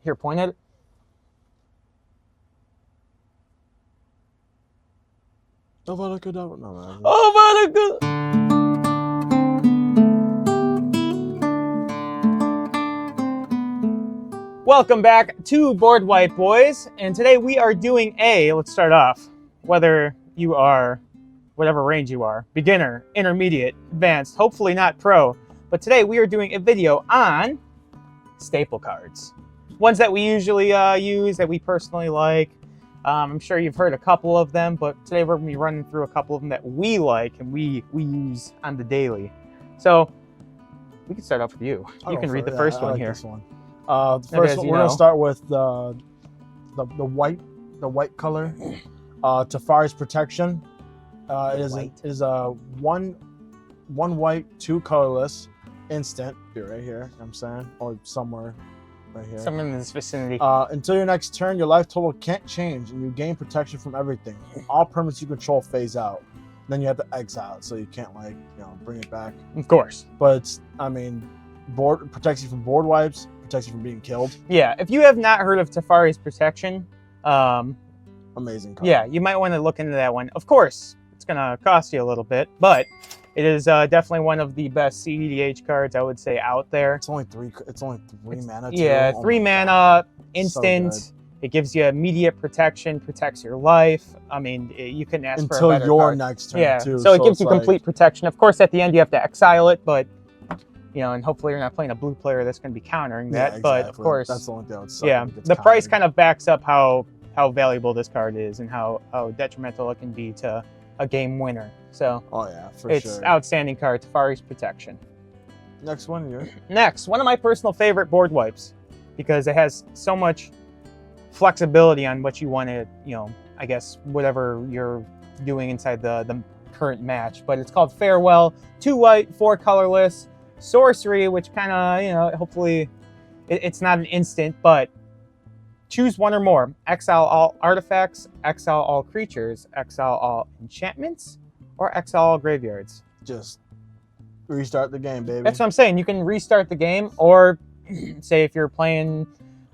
Here, point at it. No, man. Oh, welcome back to Board Wipe Boys, and today we are doing let's start off, whether you are, whatever range you are, beginner, intermediate, advanced, hopefully not pro, but today we are doing a video on staple cards. Ones that we usually use, that we personally like. I'm sure you've heard a couple of them, but today we're going to be running through a couple of them that we like and we use on the daily. So we can start off with you. You can read the first one here. This one. The first one, we're going to start with the white color. Tefari's Protection. It is a one white, 2 colorless instant. Be right here, you know what I'm saying? Or somewhere right here. Somewhere in this vicinity. Until your next turn, your life total can't change, and you gain protection from everything. All permanents you control phase out. Then you have to exile it, so you can't bring it back. Of course. But it's, protects you from board wipes, protects you from being killed. Yeah, if you have not heard of Tefari's Protection, amazing card. Yeah, you might want to look into that one. Of course, it's gonna cost you a little bit, but it is definitely one of the best CEDH cards I would say out there. It's only three mana. Yeah, 3 mana, instant. So it gives you immediate protection, protects your life. I mean, you couldn't ask for a better until your card. next turn. Yeah, too. so it gives you complete protection. Of course, at the end you have to exile it, but and hopefully you're not playing a blue player that's going to be countering that. Exactly. But of course, that's the only thing that would suck. Yeah, the price kind of backs up how valuable this card is and how detrimental it can be to a game winner. So it's outstanding card, Tefari's Protection. Next one here. Next, one of my personal favorite board wipes because it has so much flexibility on what you want to, I guess whatever you're doing inside the current match. But it's called Farewell, 2 white, 4 colorless, sorcery, which kind of, hopefully it's not an instant, but choose one or more. Exile all artifacts, exile all creatures, exile all enchantments, or exile all graveyards. Just restart the game, baby. That's what I'm saying. You can restart the game, or say if you're playing,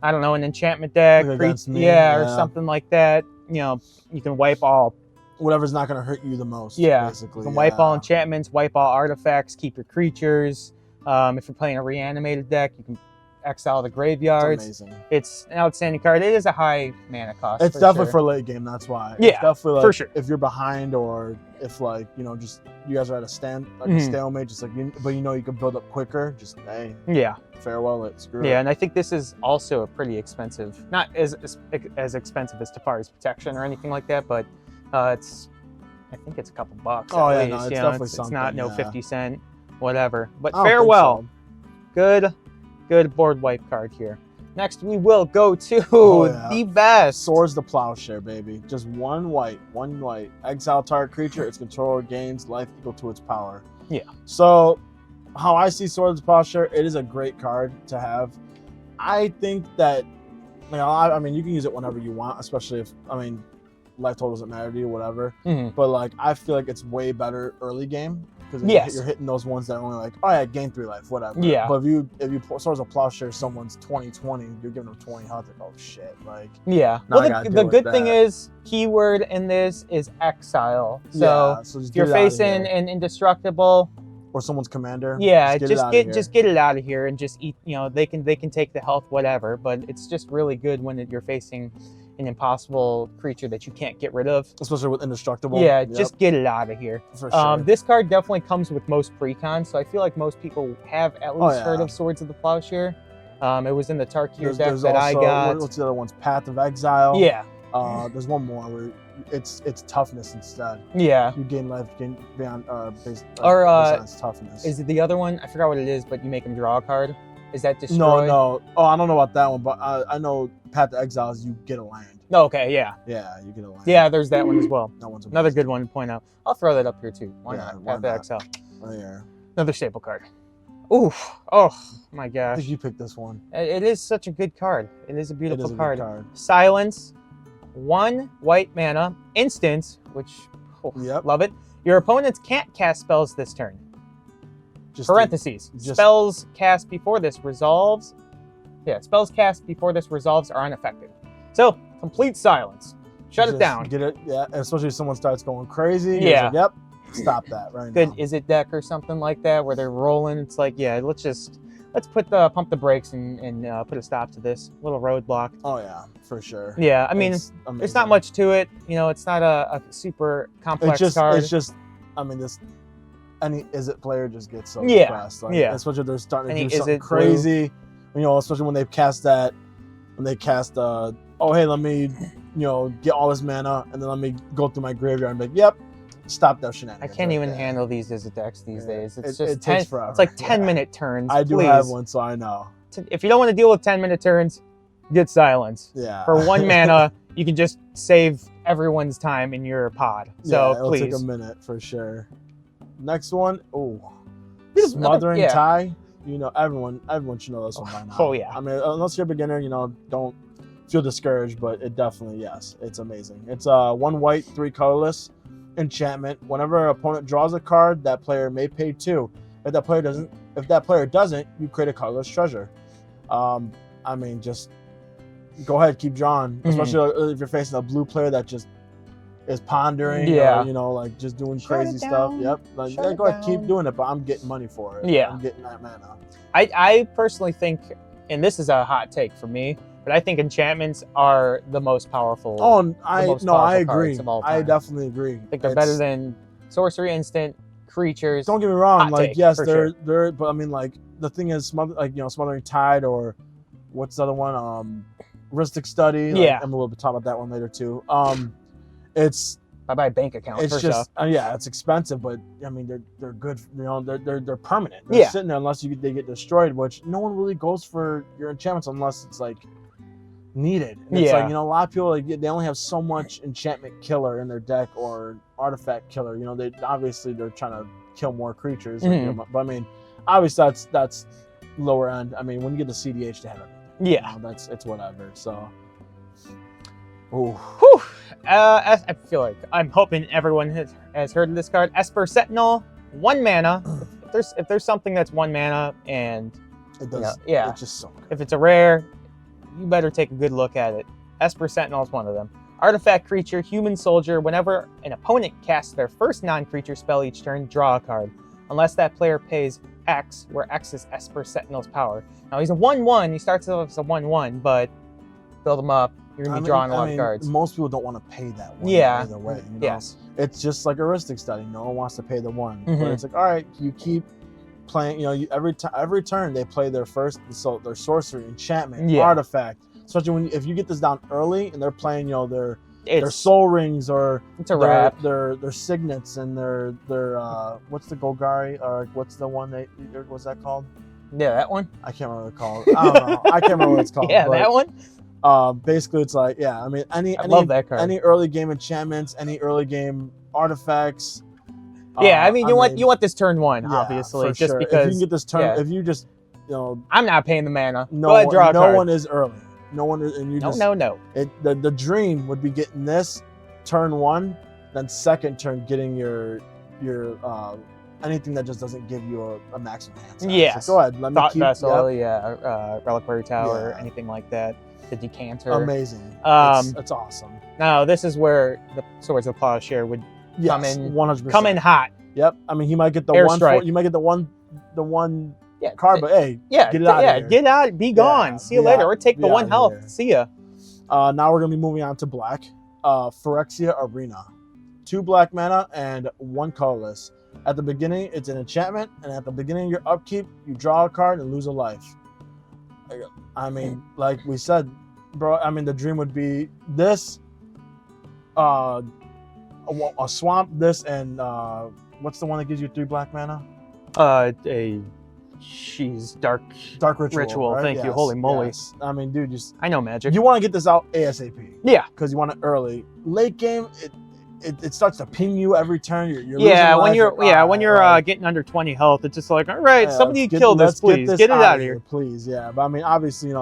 I don't know, an enchantment deck, or something like that. You can wipe all. Whatever's not going to hurt you the most. Yeah, basically. You can wipe all enchantments, wipe all artifacts, keep your creatures. If you're playing a reanimated deck, you can exile the graveyards. It's amazing. It's an outstanding card. It is a high mana cost. It's definitely for late game. That's why. Yeah, it's definitely for sure. If you're behind, or if just you guys are at a stalemate, just but you can build up quicker. Just farewell it. Screw it. Yeah, and I think this is also a pretty expensive, not as expensive as Tefari's Protection or anything like that, but I think it's a couple bucks. Oh at yeah, least. no, it's definitely something. It's not 50 cent, whatever. But I don't Farewell, think so. Good board wipe card here. Next, we will go to the best. Swords the Plowshare, baby. Just one white. Exile target creature. Its controller gains life equal to its power. Yeah. So, how I see Swords the Plowshare, it is a great card to have. I think that, I mean, you can use it whenever you want, especially if, life total doesn't matter to you, whatever. Mm-hmm. But I feel like it's way better early game. Because you're hitting those ones that are only gain 3 life, whatever. Yeah. But if you Swords of Plowshare someone's 20/20, you're giving them 20 health. Oh shit! Yeah. Well, the good thing is, keyword in this is exile. So if you're facing an indestructible or someone's commander, just get it out of here and just eat. They can take the health, whatever. But it's just really good when you're facing an impossible creature that you can't get rid of. Especially with indestructible. Yeah, just get it out of here. For sure. This card definitely comes with most precons, so I feel like most people have at least heard of Swords of the Plowshare. It was in the Tarkir deck that I got. What's the other one's? Path of Exile. Yeah. There's one more where it's toughness instead. Yeah. You gain life beyond based toughness. Is it the other one? I forgot what it is, but you make him draw a card. Is that destroy? No. Oh, I don't know about that one, but I know Path to Exile is you get a land. Oh, okay, yeah. Yeah, you get a land. Yeah, there's that one as well. That one's another good one to point out. I'll throw that up here too. Why not? Why Path to not? Exile. Oh yeah. Another staple card. Oof. Oh my gosh. I think you picked this one. It is such a good card. It is a beautiful card. Good card. Silence. 1 white mana. Instant, which love it. Your opponents can't cast spells this turn. Parentheses. Spells cast before this resolves Yeah, spells cast before this resolves are unaffected. So, complete silence. Shut it Just down. Get it? Yeah, especially if someone starts going crazy. Yeah. Like, yep, stop that right Good now. is it deck or something like that where they're rolling. It's like, yeah, let's pump the brakes and put a stop to this little roadblock. Oh yeah, for sure. Yeah, I mean, It's there's not amazing. much to it. You know, it's not a super complex card. It's just, I mean, this any is it player just gets so Yeah, depressed. Like, yeah. especially if they're starting to Any do something is it crazy. You know, especially when they cast oh hey, let me, get all this mana and then let me go through my graveyard and be like, yep, stop that I shenanigans. can't right even there. handle these as decks these Yeah, days. It's it just takes 10. forever. It's like 10 Yeah. minute turns. I do please. have one, so I know. If you don't want to deal with 10-minute turns, get silence. Yeah. For 1 mana, you can just save everyone's time in your pod. So yeah, it'll please. take a minute for sure. Next one, Just Smothering yeah. Tie. Everyone should know this one by now. Oh, yeah. I mean, unless you're a beginner, don't feel discouraged, but it definitely, yes, it's amazing. It's 1 white, 3 colorless enchantment. Whenever an opponent draws a card, that player may pay 2. If that player doesn't, you create a colorless treasure. I mean, just go ahead, keep drawing. Especially if you're facing a blue player that just is pondering, Yeah. or, like just doing Shut crazy it stuff. down. Yep. Like, Shut yeah, it go ahead, keep down. doing it, but I'm getting money for it. Yeah. I'm getting that mana. I personally think, and this is a hot take for me, but I think enchantments are the most powerful. Oh, and I most I powerful agree. cards of all I time. definitely agree. I think they're better than sorcery instant, creatures. Don't get me wrong. Hot Like, take, yes, for they're. But I mean, like, the thing is, Smothering Tide, or what's the other one? Ristic Study. Like, Yeah. I'm a little bit talk about that one later too. It's I buy a bank account it's first just off. yeah, it's expensive, but I mean they're good. They're permanent. They're Yeah. sitting there unless they get destroyed, which no one really goes for your enchantments unless it's like needed. And it's Yeah. like, a lot of people, like, they only have so much enchantment killer in their deck or artifact killer. They're trying to kill more creatures. Mhm. But I mean, obviously that's lower end. I mean, when you get the CDH to have it, Yeah. it's whatever. So, ooh. Whew. I feel like I'm hoping everyone has heard of this card. Esper Sentinel, 1 mana. If there's something that's 1 mana and It does. yeah. It's just so good. if it's a rare, you better take a good look at it. Esper Sentinel is one of them. Artifact creature, human soldier. Whenever an opponent casts their first non-creature spell each turn, draw a card. Unless that player pays X, where X is Esper Sentinel's power. Now he's a 1/1. He starts off as a 1/1, but build him up. You're gonna be drawing a lot of cards. Most people don't want to pay that one. Yeah. Either way. Yes. It's just like a Ristic Study. No one wants to pay the 1. Mhm. But it's like, all right, you keep playing. Every turn they play their sorcery, enchantment, Yeah. artifact. Especially if you get this down early and they're playing, their It's soul rings or a wrap. their signets and their what's the Golgari, or what's the one what's that called? Yeah, that one. I can't remember what it's called. I don't know. I can't remember what it's called. Yeah, but, that one. basically it's like, yeah, I mean, I love that card. any early game enchantments, any early game artifacts. Yeah, I mean, you want this turn 1, yeah, obviously, for just sure. because if you can get this turn, yeah. if you just, I'm not paying the mana. no Go ahead, draw a no card. one is early. No one is, and you No, just no. the dream would be getting this turn 1, then second turn getting your anything that just doesn't give you a maximum hand size. Yes. So go ahead, let me Thought keep. Vessel, Yep, Reliquary Tower, Yeah. anything like that. The Decanter. amazing. Um, It's awesome. Now, this is where the Swords of Plowshare would Yes, in- 100%. come in hot. Yep. I mean, he might get the Airstrike. You might get the one Yeah, card, but hey, yeah, get it out of here. Get out, be gone. Yeah, See you be later, out- or take the be 1 outta health. here. See ya. Now we're gonna be moving on to black. Phyrexia Arena, 2 black mana and 1 colorless. At the beginning, it's an enchantment, and at the beginning of your upkeep, you draw a card and lose a life. I mean, like we said, bro. I mean, the dream would be this, a swamp. This and what's the one that gives you 3 black mana? Dark Ritual. Right? Thank you. Holy moly. Yes. I mean, dude, I know Magic. you want to get this out ASAP. Yeah. Because you want it early. Late game, it starts to ping you every turn. You're Yeah, losing life. when you're getting under 20 health, it's just like, all right, Yeah, somebody let's kill this, let's please. Get it out of here. please. Yeah, but I mean, obviously,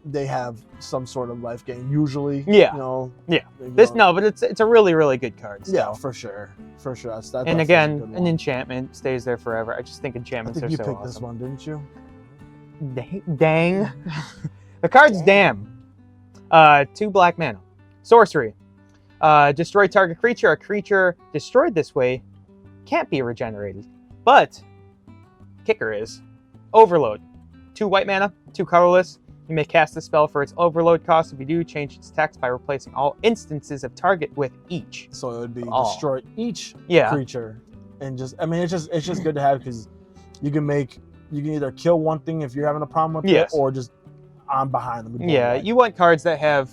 they have some sort of life gain usually. Yeah. Yeah. But it's a really, really good card. Yeah, still. for sure. That's And a again, good an one. enchantment stays there forever. I just think I enchantments think are you so picked awesome. this one, didn't you? Dang. The card's Damn. 2 black mana. Sorcery. Destroy target creature. A creature destroyed this way can't be regenerated. But, kicker is, Overload. 2 white mana, 2 colorless. You may cast the spell for its overload cost. If you do, change its text by replacing all instances of target with each. So it would be destroy each creature. And just, I mean, it's just good to have because you can either kill one thing if you're having a problem with it, or just I'm behind them. Yeah, you want cards that have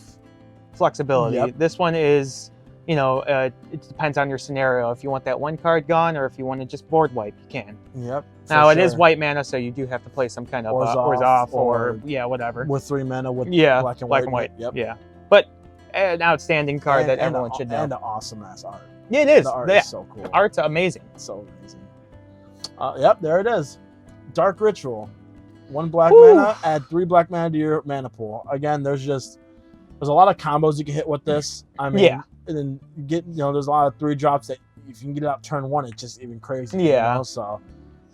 flexibility. Yep. This one is, it depends on your scenario. If you want that 1 card gone, or if you want to just board wipe, you can. Now it is white mana, so you do have to play some kind of off or whatever. With 3 mana with black and white. Yep. Yeah, but an outstanding card that everyone should know. And an awesome ass art. Yeah, it is. The art is so cool. The art's amazing. It's so amazing. Yep, there it is. Dark Ritual. 1 black mana, add 3 black mana to your mana pool. Again, there's a lot of combos you can hit with this. I mean, and then you get, there's a lot of 3 drops that if you can get it out turn 1, it's just even crazy. So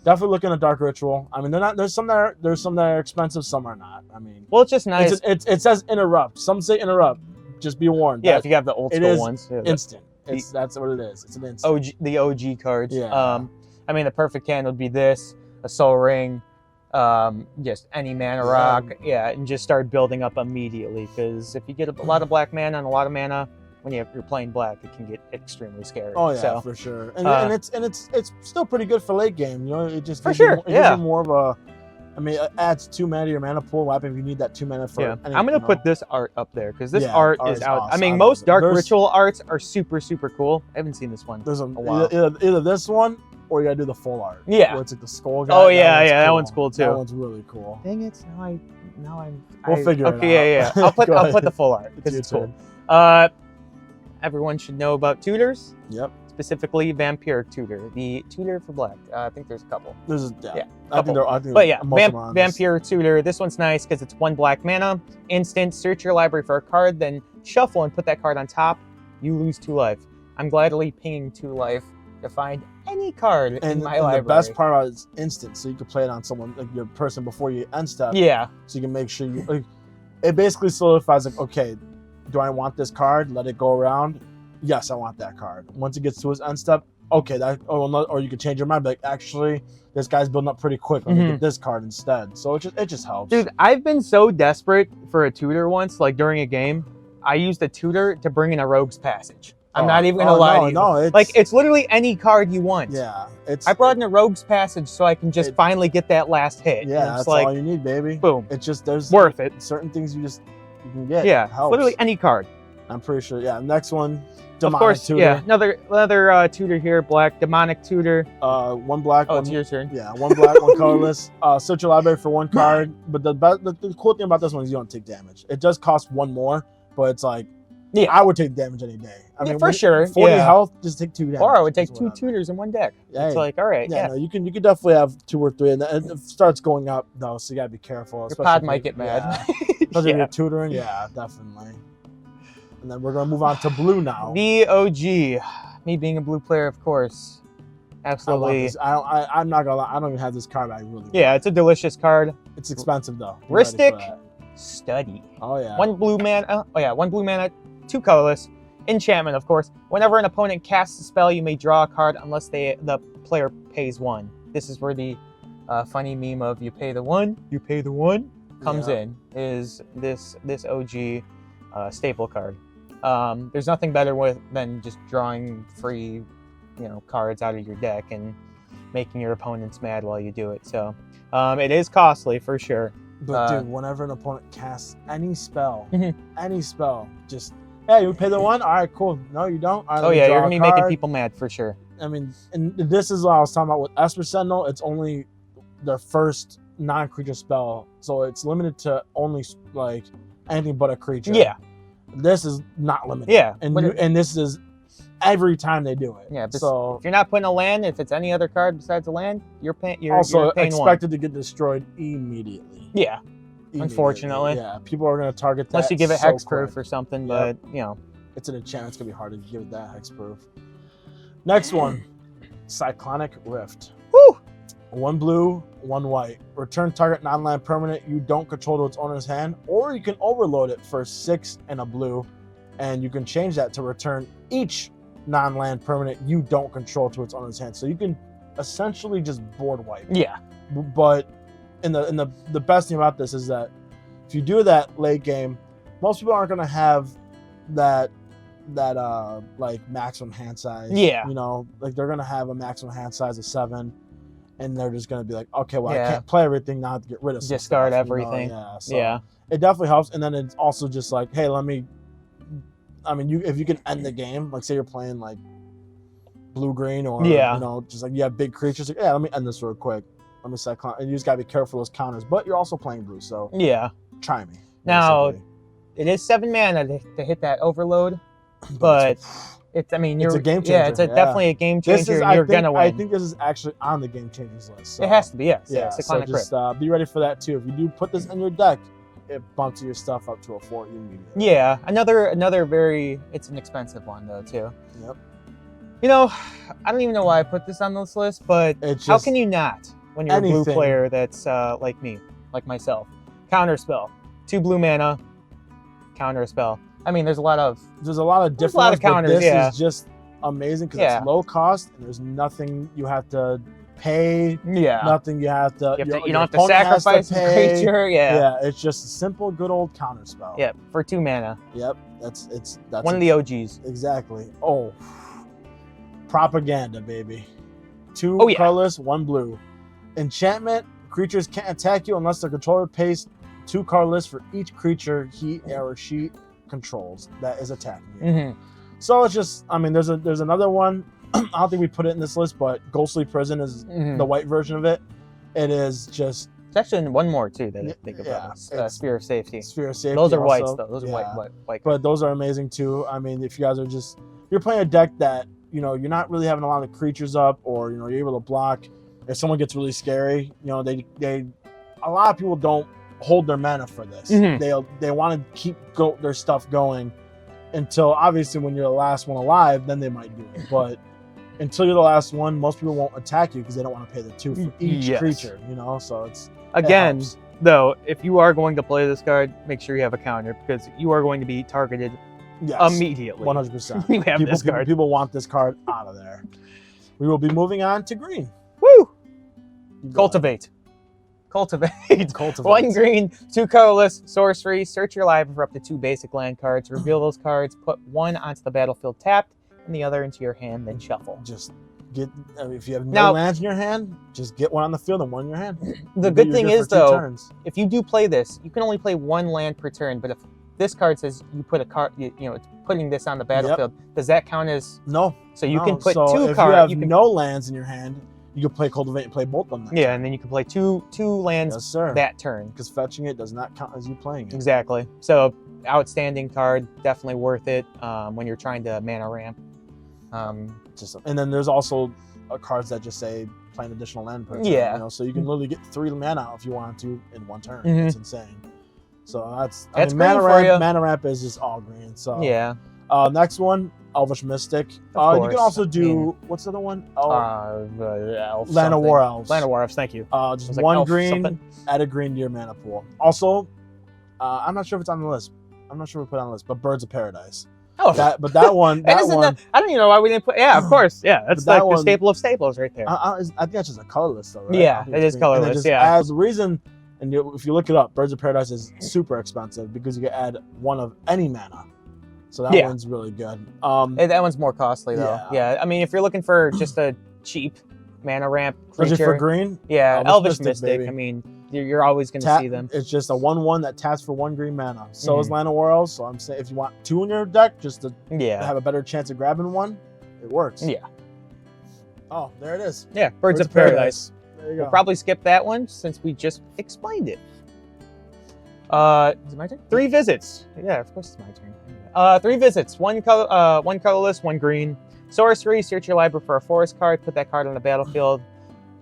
definitely looking at Dark Ritual. I mean, there's some that are expensive, some are not. I mean, well, it's just nice. It says interrupt. Some say interrupt. Just be warned. Yeah, if you have the old school ones, instant. That's what it is. It's an instant. The OG cards. Yeah. I mean, the perfect hand would be this, a Soul Ring, just any mana rock, and just start building up immediately. Because if you get a lot of black mana and a lot of mana, when you're playing black, it can get extremely scary. Oh yeah, for sure. And it's still pretty good for late game. It just gives it gives you more of a. I mean, it adds 2 mana to your mana pool. If you need that 2 mana for. I'm gonna put this art up there because this art is out. Awesome. I mean, most Dark Ritual arts are super cool. I haven't seen this one. There's a while. Either this one or you gotta do the full art. Yeah. Where it's like the skull guy. Oh yeah, that one's cool too. That one's really cool. Dang it! We'll figure it out. Yeah. I'll put the full art because it's cool. Everyone should know about tutors. Yep. Specifically, Vampire Tutor, the tutor for black. I think there's a couple. I think Vampire Tutor. This one's nice because it's 1 black mana. Instant. Search your library for a card, then shuffle and put that card on top. You lose 2 life. I'm gladly pinging 2 life to find any card in my library. The best part about it is instant, so you can play it on someone, like your person, before you end step. Yeah. So you can make sure you. It basically solidifies okay, do I want this card? Let it go around. Yes, I want that card. Once it gets to his end step, okay, or you can change your mind. Like, actually, this guy's building up pretty quick. Let me get this card instead. So it just helps. Dude, I've been so desperate for a tutor once. Like during a game, I used a tutor to bring in a Rogue's Passage. I'm not even gonna lie to you. No, it's literally any card you want. Yeah, I brought in a Rogue's Passage so I can just finally get that last hit. Yeah, that's all you need, baby. Boom. It's just there's worth it. Certain things you can get. Yeah, literally any card. I'm pretty sure. Yeah, next one. Demonic of course, tutor. Yeah. Another tutor here, black. Demonic Tutor. 1 black. Oh, it's your turn. Yeah, 1 black, 1 colorless. Search your library for 1 card. But the cool thing about this one is you don't take damage. It does cost 1 more, but it's like, I would take damage any day. I mean, for sure. 40 health, just take 2 damage. Or I would take 2 tutors in 1 deck. Yeah, it's like, all right. Yeah, no, you can definitely have 2 or 3, and it starts going up though, so you gotta be careful. Your pod might get mad. Especially if you're tutoring. Yeah, definitely. And then we're going to move on to blue now. The OG. Me being a blue player, of course. Absolutely. I'm not going to lie. I don't even have this card. I really want. It's a delicious card. It's expensive, though. Ristic Study. Oh, yeah. 1 blue mana. 1 blue mana, 2 colorless. Enchantment, of course. Whenever an opponent casts a spell, you may draw a card unless the player pays 1. This is where the funny meme of you pay the 1 comes in. Is this OG staple card. There's nothing better than just drawing free, cards out of your deck and making your opponents mad while you do it. So, it is costly for sure. But dude, whenever an opponent casts any spell, just you pay the 1. All right, cool. No, you don't. Right, you're gonna be making people mad for sure. I mean, and this is what I was talking about with Esper Sentinel. It's only their first non-creature spell, so it's limited to only like anything but a creature. Yeah. This is not limited. Yeah. And this is every time they do it. Yeah. So if you're not putting a land, if it's any other card besides a land, you're paying. You're expected to get destroyed immediately. Yeah. Unfortunately. Yeah. People are going to target that. Unless you give it hexproof or something, but it's an enchantment. It's going to be hard to give it that hexproof. Next one, Cyclonic Rift. Woo! 1 blue, 1 white. Return target non-land permanent you don't control to its owner's hand, or you can overload it for 6 and a blue, and you can change that to return each non-land permanent you don't control to its owner's hand. So you can essentially just board wipe. Yeah. But the best thing about this is that if you do that late game, most people aren't going to have that like maximum hand size. Yeah. You know, like they're going to have a maximum hand size of 7, and they're just going to be like, okay, well, I can't play everything now to get rid of some discard stuff, everything. You know? Yeah. So it definitely helps. And then it's also just like, hey, if you can end the game, like say you're playing like blue green or you know, just like you have big creatures, like, yeah, let me end this real quick. Let me set and you just gotta be careful of those counters. But you're also playing blue, so try me. Now it is 7 mana to hit that overload, but it's it's a game changer. Yeah, it's definitely a game changer. You're gonna win. I think this is actually on the game changers list. So. It has to be, yes. Yeah, so just be ready for that too. If you do put this in your deck, it bumps your stuff up to a 4 immediately. Yeah, another very, it's an expensive one though too. Yep. You know, I don't even know why I put this on this list, but how can you not when you're a blue player that's like me, like myself? Counterspell, 2 blue mana, counterspell. I mean, there's a lot of different counters. But this is just amazing because it's low cost and there's nothing you have to pay. Yeah. Nothing you have to. You don't have to sacrifice a creature. Yeah. Yeah. It's just a simple, good old counterspell. Yep. For 2 mana. Yep. That's one of the OGs. Exactly. Oh. Propaganda, baby. 2 colorless, 1 blue. Enchantment: creatures can't attack you unless their controller pays 2 colorless for each creature he or she controls that is attacking you. So it's just, there's another one. I don't think we put it in this list, but Ghostly Prison is the white version of it. It is just. It's actually one more too that I think about. Sphere of Safety. Sphere of Safety. Those are whites though. Those are white. But those are amazing too. I mean, if you guys are you're playing a deck that you're not really having a lot of creatures up, or you're able to block. If someone gets really scary, a lot of people don't hold their mana for this. They want to keep their stuff going until obviously when you're the last one alive, then they might do it. But until you're the last one, most people won't attack you because they don't want to pay the 2 for each creature. So it's though, if you are going to play this card, make sure you have a counter because you are going to be targeted immediately. 100%. You have this card. People want this card out of there. We will be moving on to green. Woo! Cultivate. 1 green, 2 colorless, sorcery. Search your library for up to 2 basic land cards. Reveal those cards. Put 1 onto the battlefield tapped, and the other into your hand. Then shuffle. Just if you have no lands in your hand, just get 1 on the field and 1 in your hand. The good thing is though, if you do play this, you can only play 1 land per turn. But if this card says you put a card, it's putting this on the battlefield. Does that count as no? So you can put 2 cards. If you have no lands in your hand, you can play Cultivate and play both of them. Yeah, and then you can play two lands that turn. Because fetching it does not count as you playing it. Exactly. So outstanding card, definitely worth it when you're trying to mana ramp. And then there's also cards that just say play an additional land per turn. Yeah. So you can literally get 3 mana if you want to in 1 turn. It's insane. So that's mana ramp. Mana ramp is just all green. So yeah. Next one, Elvish Mystic. You can also do what's the other one? Land of War Elves. Land of War Elves. Thank you. Just 1 green, add a green to your mana pool. Also, I'm not sure if it's on the list. I'm not sure we put it on the list, but Birds of Paradise. Oh, that one. I don't even know why we didn't put. Yeah, of course. Yeah, that's like the staple of staples right there. I think that's just a colorless though, right? Yeah, it is colorless. As the reason, and if you look it up, Birds of Paradise is super expensive because you can add 1 of any mana. So that one's really good. That one's more costly though. Yeah, I mean, if you're looking for just a cheap mana ramp creature for green, Elvish Mystic. I mean, you're always going to see them. It's just a 1/1 that taps for 1 green mana. So is Land of War Elves. So I'm saying if you want 2 in your deck, just to have a better chance of grabbing 1, it works. Yeah. Oh, there it is. Yeah, Birds of Paradise. There you go. We'll probably skip that one since we just explained it. Is it my turn? 3 visits. Yeah, of course it's my turn. 3 visits. 1 colorless, 1 green. Sorcery. Search your library for a forest card. Put that card on the battlefield.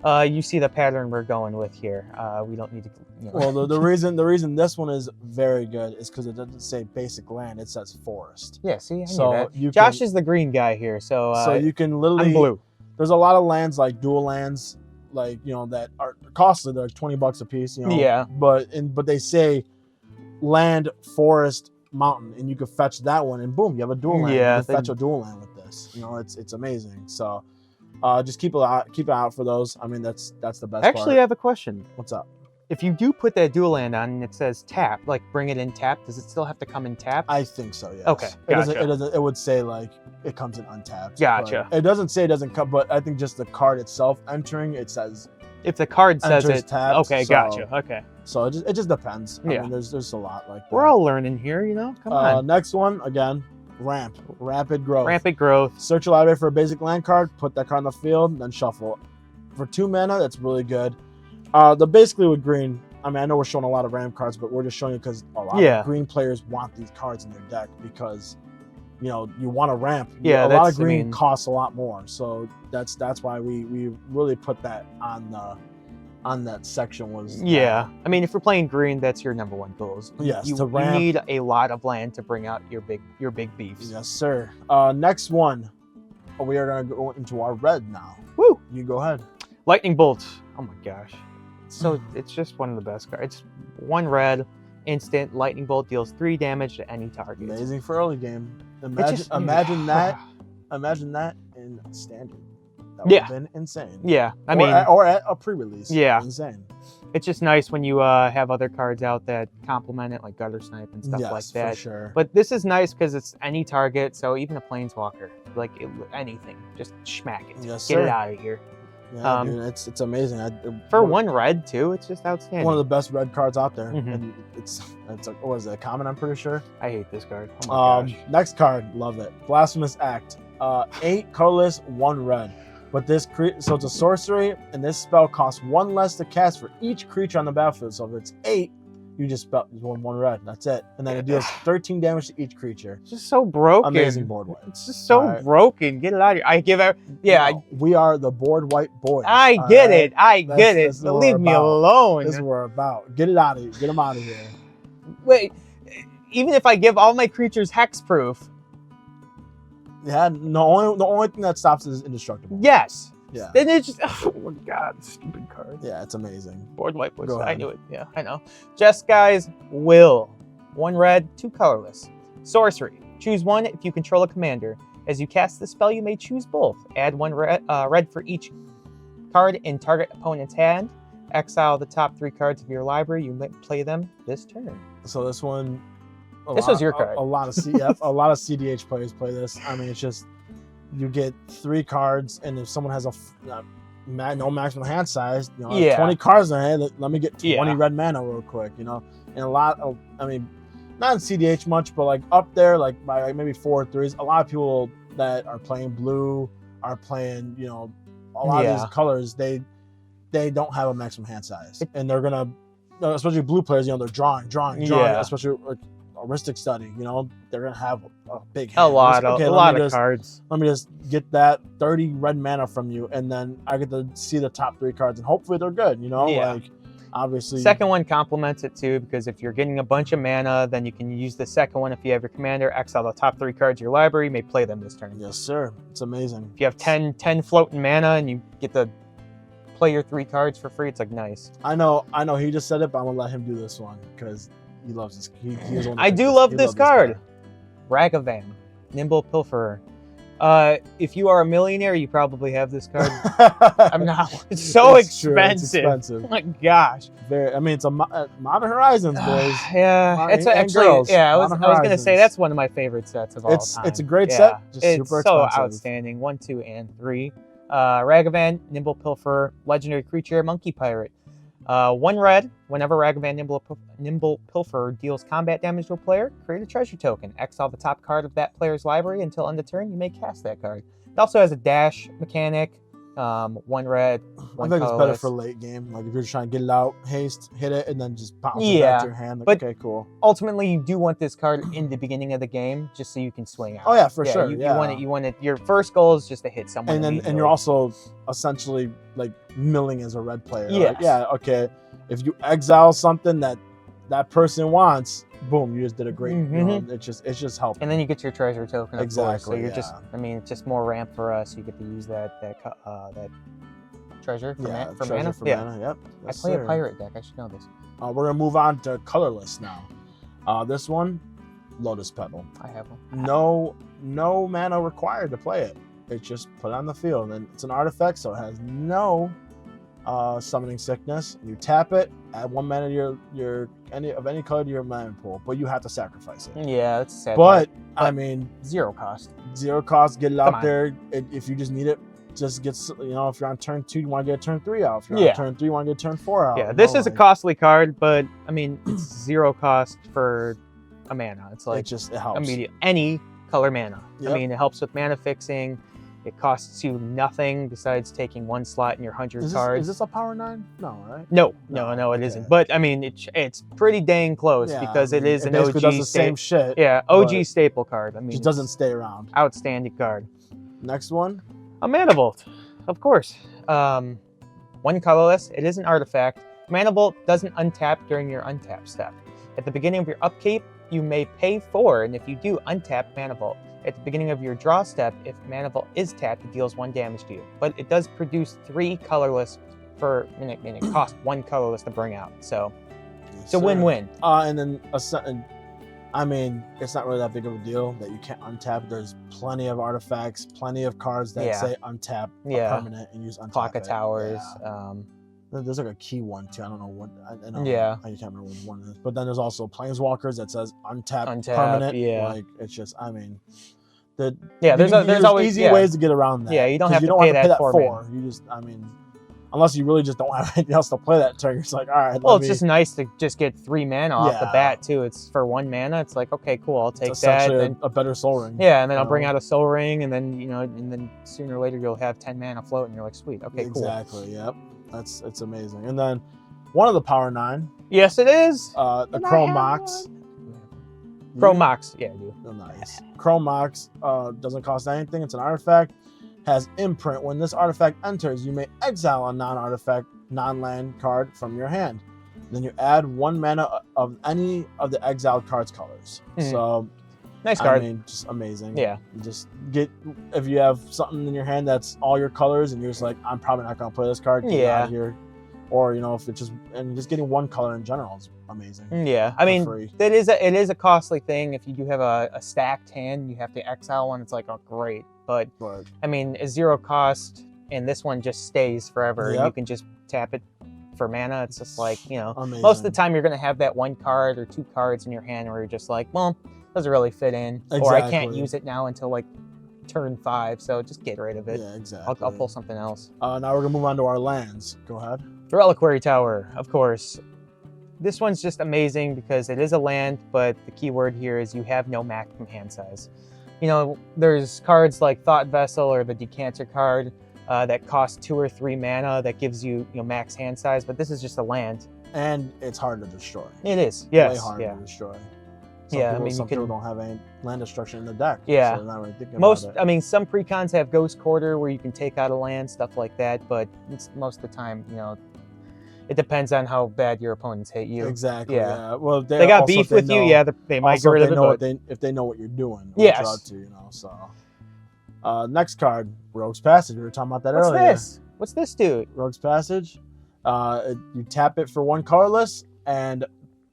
You see the pattern we're going with here. We don't need to. Well, the reason this one is very good is because it doesn't say basic land; it says forest. Yeah, see, I knew that. Josh is the green guy here, so you can literally. I'm blue. There's a lot of lands like dual lands, like, you know, that are costly. They're like $20 a piece, you know. Yeah. But they say land, forest, mountain, and you can fetch that one, and boom, you have a dual land. Yeah, You can fetch a dual land with this. You know, it's amazing. So just keep an eye out for those. I mean, that's the best Actually, I part. have a question. What's up? If you do put that dual land on and it says tap, like bring it in tap, does it still have to come in tap? I think so, yes. Okay, gotcha. It doesn't. It would say like it comes in untapped. Gotcha. It doesn't say it doesn't come, but I think just the card itself entering, it says If the card says enters it, tapped, okay, so- gotcha. Okay, so. It just depends. I Yeah. mean, there's a lot like that. we're all learning here, you know. Come on, Next one again, rapid growth. rampant growth. Search your library for a basic land card, put that card on the field, then shuffle. For 2 mana, that's really good. Basically with green, I mean, I know we're showing a lot of ramp cards, but we're just showing you because a lot Yeah. of green players want these cards in their deck because, you know, you want a ramp. Yeah, a lot that's, of green I mean- costs a lot more, so that's why we really put that on that section was Yeah, I mean, if you're playing green, that's your number one goals. Yes, you, to you ramp. need a lot of land to bring out your big beefs. Yes, sir. Next one, we are gonna go into our red now. Woo! You go ahead. Lightning bolt. Oh my gosh. So it's just one of the best cards. It's 1 red, instant. Lightning bolt deals 3 damage to any target. Amazing for early game. It Imagine just- Imagine that in standard. That would Yeah. have been insane. Yeah, I mean, or at a pre-release. Yeah. Insane. it's just nice when you have other cards out that complement it, like gutter snipe and stuff Yes, like that. for sure. But this is nice because it's any target, so even a planeswalker, like anything, just smack it. Yes, Get sir. it out of here. Yeah, dude, it's amazing. For 1 red too, it's just outstanding. one of the best red cards out there, Mhm. and it's like, what is it? A common, I'm pretty sure. I hate this card. Oh my gosh. Next card, love it. Blasphemous Act. 8 colorless, 1 red. But so it's a sorcery, and this spell costs 1 less to cast for each creature on the battlefield. So if it's 8, you just spell 1 red. That's it, and then it deals 13 damage to each creature. It's just so broken. Amazing board white. It's just so Alright. broken. Get it out of here. I give out. Yeah, No, we are the board white boys. I all get right? it. I That's- get it. this is But what leave we're me about. alone. This is what we're about. Get it out of here. Get them out of here. Wait, even if I give all my creatures hexproof, Yeah, the only thing that stops is indestructible. yes. Yeah. Then it's just, oh my god, stupid card. Yeah, it's amazing. Board white boys. Go I ahead. knew it. Yeah, I know. Jesskai's Will. 1 red, 2 colorless. Sorcery. Choose 1 if you control a commander. As you cast the spell, you may choose both. Add 1 red for each card in target opponent's hand. Exile the top 3 cards of your library. You may play them this turn. So this one, Was your card. A lot of a lot of CDH players play this. I mean, it's just you get 3 cards, and if someone has no maximum hand size, you know, Yeah. 20 cards in their hand, let me get 20 Yeah. red mana real quick, you know. And a lot of, I mean, not in CDH much, but like up there, like by like maybe 4 or 3s, a lot of people that are playing blue are playing, you know, a lot of Yeah. these colors. They don't have a maximum hand size, and they're gonna, especially blue players, you know, they're drawing, Yeah. especially like Aristic Study, you know, they're gonna have a big A hand. lot Okay, of let me of cards. Let me just get that 30 red mana from you, and then I get to see the top 3 cards, and hopefully they're good, you know. Yeah. Like obviously. Second one complements it too, because if you're getting a bunch of mana, then you can use the second one if you have your commander. Exile the top 3 cards of your library. You may play them this turn. Yes, sir. It's amazing. If you have 10 floating mana and you get to play your 3 cards for free, it's like nice. I know. He just said it, but I'm gonna let him do this one because he loves this. He is one I do love this card. Ragavan, Nimble Pilferer. If you are a millionaire, you probably have this card. I'm not. It's so It's true, it's expensive. expensive. Oh my gosh. Very. I mean, it's a Modern Horizons, boys. Yeah, it's And actually. girls, Yeah, I was Modern gonna say Horizons. that's one of my favorite sets of all time. It's a great Yeah, set. Just it's super so expensive. outstanding. 1, 2, and 3. Ragavan, Nimble Pilferer, legendary creature, monkey pirate. 1 red. Whenever Ragavan Nimble Pilferer deals combat damage to a player, create a treasure token. Exile the top card of that player's library until end of turn. You may cast that card. It also has a dash mechanic. 1 red. I 1 think it's better colorless. for late game. Like if you're trying to get it out, haste, hit it, and then just bounce it Yeah, back to your hand. Like, but- okay, cool. Ultimately, you do want this card in the beginning of the game, just so you can swing out. Oh yeah, for sure. You yeah. want it. You want it. Your first goal is just to hit someone. and immediately. you're also essentially like milling as a red player. Yes. Like, yeah. Okay. If you exile something that person wants, boom, you just did a great. You know, it's just helping. And then you get your treasure token. Of course. So Exactly, you're just. yeah. I mean, it's just more ramp for us. You get to use that Treasure for, Yeah, for treasure mana? for Yeah. mana. Yep. I Yes, play sir. a pirate deck. I should know this. We're gonna move on to colorless now. This one, Lotus Petal. I have one. No mana required to play it. It's just put on the field, and it's an artifact, so it has no summoning sickness. You tap it, add 1 mana to your any color to your mana pool, but you have to sacrifice it. Yeah, that's a sad. But part. I mean, 0 cost. 0 cost. Get it Come out on. there. If you just need it, just get, you know, if you're on turn 2, you want to get turn 3 out. If you're Yeah. on turn 3, you want to get turn 4 out. Yeah, you this know, is a like, costly card, but I mean, it's 0 cost for a mana. It's like it helps. immediate any color mana. Yep. I mean, it helps with mana fixing. It costs you nothing besides taking 1 slot in your 100 cards. Is this a power 9? No, right? No, No, it okay. isn't. But I mean, it's pretty dang close Yeah, because I mean, it is it an basically OG does the same shit. Yeah, but OG staple card. I mean, just doesn't it's stay around. outstanding card. Next one. A Mana Bolt, of course. 1 colorless. It is an artifact. Mana Bolt doesn't untap during your untap step. At the beginning of your upkeep, you may pay 4, and if you do, untap Mana Bolt. At the beginning of your draw step, if Mana Bolt is tapped, it deals 1 damage to you. But it does produce 3 colorless for, and it costs 1 colorless to bring out. So it's a win-win. And then I mean, it's not really that big of a deal that you can't untap. There's plenty of artifacts, plenty of cards that say untap a permanent and use untap. Clock of Towers. Yeah. There's like a key one too. I don't know what. I know, Yeah. I can't remember what one is. But then there's also Planeswalkers that says untap Untap, permanent. yeah. Like it's just. I mean, There's always easy ways to get around that. Yeah, you don't 'cause have to don't pay have to that pay that 4 4. You just. I mean, unless you really just don't have anything else to play that turn, you're just like, all right. Well, it's just nice to just get 3 mana off the Yeah. bat too. It's for 1 mana. It's like, okay, cool, I'll take It's that. essentially Then, a better Soul Ring. yeah, and then I'll bring know? out a Soul Ring, and then and then sooner or later you'll have 10 mana float, and you're like, sweet, okay, cool. Exactly. Yep. It's amazing. And then one of the Power 9, Yes, it is. the Can I Chrome have Mox. Chrome Mox, yeah, I do. Oh, nice. Chrome Mox doesn't cost anything. It's an artifact. Has imprint. When this artifact enters, you may exile a non-artifact, non-land card from your hand. Then you add 1 mana of any of the exiled cards' colors. Mhm. So, Nice card. I mean, just amazing. Yeah. You just get, if you have something in your hand that's all your colors, and you're just like, I'm probably not gonna play this card. Get it out of here. Or if it's just getting 1 color in general is amazing. Yeah, I mean, free. it is a costly thing. If you do have a stacked hand, you have to exile one. It's like, oh, great. But I mean, a 0 cost, and this one just stays forever. Yep. You can just tap it for mana. It's just like, Amazing. most of the time you're going to have that 1 card or 2 cards in your hand where you're just like, well, doesn't really fit in, or I can't Exactly. use it now until like turn 5. So just get rid of it. Yeah, exactly. I'll pull something else. Now we're gonna move on to our lands. Go ahead. The Reliquary Tower, of course. This one's just amazing because it is a land, but the key word here is you have no maximum hand size. There's cards like Thought Vessel or the Decanter card that cost 2 or 3 mana that gives you, max hand size, but this is just a land. And it's hard to destroy. It is, yes. Way harder Yeah. to destroy. You People don't have any land destruction in the deck. Yeah. So they're not really thinking about it. I mean, some precons have Ghost Quarter where you can take out a land, stuff like that, but most of the time, it depends on how bad your opponents hate you. Exactly. Yeah. Yeah. Well, They got beef with you, yeah, they might get rid of it. But if they know what you're doing. Yes. So, next card, Rogue's Passage. We were talking about that What's earlier. this? What's this dude? Rogue's Passage. You tap it for 1 colorless, and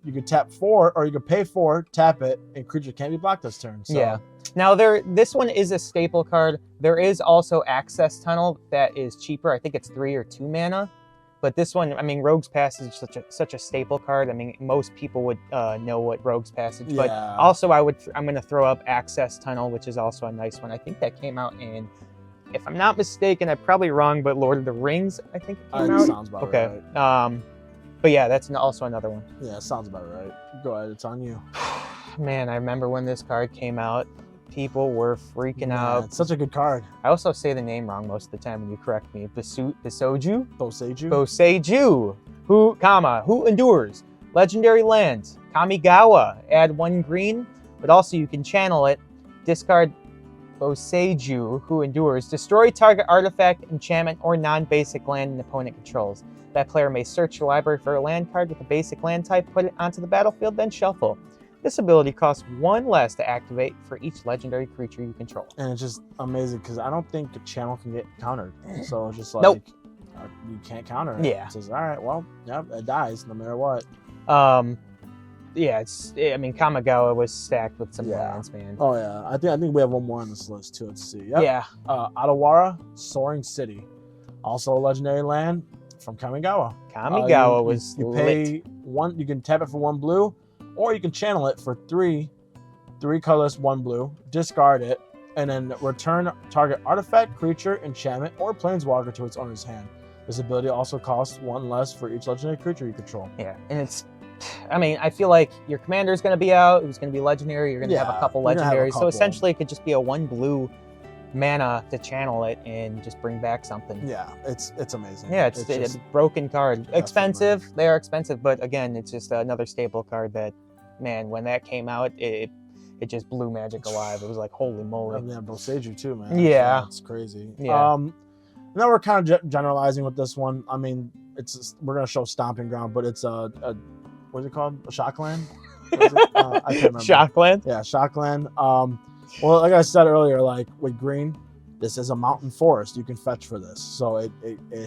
you can tap 4, or you can pay 4, tap it, and creature can't be blocked this turn. So. Yeah. Now this one is a staple card. There is also Access Tunnel that is cheaper. I think it's 3 or 2 mana. But this one, I mean, Rogue's Passage is such a staple card. I mean, most people would know what Rogue's Passage. But Yeah. also, I'm going to throw up Access Tunnel, which is also a nice one. I think that came out in, if I'm not mistaken, I'm probably wrong, but Lord of the Rings, I think it came out. Sounds about Okay. right. But yeah, that's also another one. Yeah, sounds about right. Go ahead, it's on you. Man, I remember when this card came out. People were freaking out. It's such a good card. I also say the name wrong most of the time when you correct me. Bisoju? Boseiju. Boseiju. Who endures. Legendary land. Kamigawa. Add 1 green, but also you can channel it. Discard Boseiju, who endures. Destroy target artifact, enchantment, or non-basic land an opponent controls. That player may search your library for a land card with a basic land type, put it onto the battlefield, then shuffle. This ability costs 1 less to activate for each legendary creature you control. And it's just amazing because I don't think a channel can get countered. So it's just like, Nope. you can't counter it. Yeah. It says, all right, well, yep, it dies no matter what. Yeah, I mean, Kamigawa was stacked with some Yeah. lands, man. Oh yeah, I think we have one more on this list too. Let's see. Yep. Yeah. Adawara, Soaring City, also a legendary land from Kamigawa. Kamigawa was you lit. pay one. You can tap it for 1 blue, or you can channel it for 3 colorless, 1 blue. Discard it, and then return target artifact, creature, enchantment, or planeswalker to its owner's hand. This ability also costs 1 less for each legendary creature you control. Yeah, and it's, I mean, I feel like your commander is going to be out. It was going to be legendary. You're going to have a couple you're gonna have a legendaries. So couple. essentially, it could just be a 1 blue mana to channel it and just bring back something. Yeah, it's amazing. Yeah, it's just, a broken card. Definitely. Expensive. They are expensive, but again, it's just another staple card that, man, when that came out, it just blew Magic alive. It was like, holy moly. yeah, Boseiju too, man. Yeah. It's crazy. Yeah. Now we're kind of generalizing with this one. I mean, we're gonna show Stomping Ground, but it's a what's it called? A Shockland? I can't remember. Shockland? Yeah, Shockland. Well, like I said earlier, like with green, this is a mountain forest. You can fetch for this, so it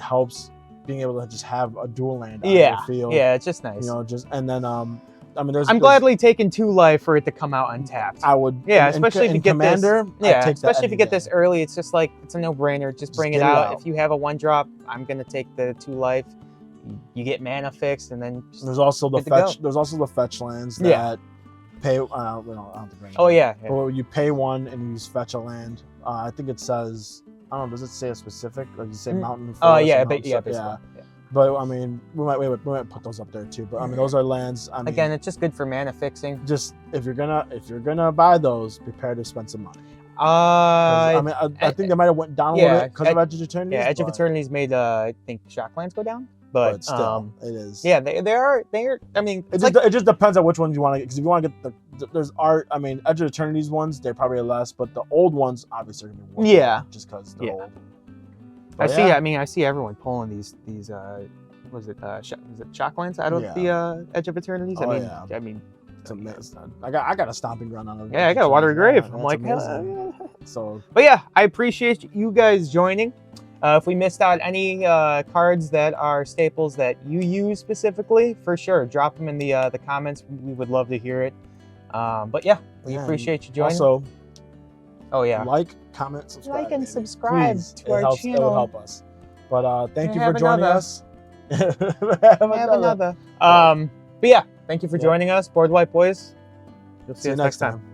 helps being able to just have a dual land on your field. Yeah, it's just nice. You know, and then I mean, I'm gladly taking 2 life for it to come out untapped. I would. Yeah, especially if you get Commander. this. Yeah, I'd take especially that if you get any this day. early, it's just like it's a no-brainer. Just bring it get it out. out. If you have a 1-drop, I'm gonna take the 2 life. You get mana fixed, and then just There's also the good to go. fetch. There's also the fetch lands that Yeah. pay. We don't have to bring it oh up. yeah, But you pay 1 and you fetch a land. I think it says. I don't know. Does it say a specific? Like you say mountain. Oh forest, yeah, and but mountain, yeah, so- basically. Yeah. But I mean, we might put those up there too. But I mean, those are lands. I mean, Again, it's just good for mana fixing. just if you're gonna buy those, prepare to spend some money. 'Cause, I mean, I think they might have went down a yeah, little bit because of Edge of Eternities. yeah, Edge of but Eternities made I think Shocklands go down, but still, it is. yeah, they're. I mean, It just depends on which ones you want to get. Because if you want to get there's art. I mean, Edge of Eternities ones, they're probably less, but the old ones obviously are gonna be worth Yeah. it just because they're Yeah. old. I But see. yeah. I mean, I see everyone pulling these. Was it is it Shocklands out of Yeah. the Edge of Eternities? Oh, I mean, yeah. I mean, It's amazing. I got a Stomping Ground on it. yeah, I got a Watery Grave. I'm that's like, amazing. So but yeah, I appreciate you guys joining. If we missed out any cards that are staples that you use specifically, for sure, drop them in the comments. We would love to hear it. But yeah, we yeah, appreciate you joining. Also, oh yeah, like, comment, subscribe. like and baby. subscribe Please. to our It will channel. help us. But thank you Have for joining another. us. Have another. But yeah, thank you for Yep. joining us, Board White Boys. You'll see, See you us next next time. time.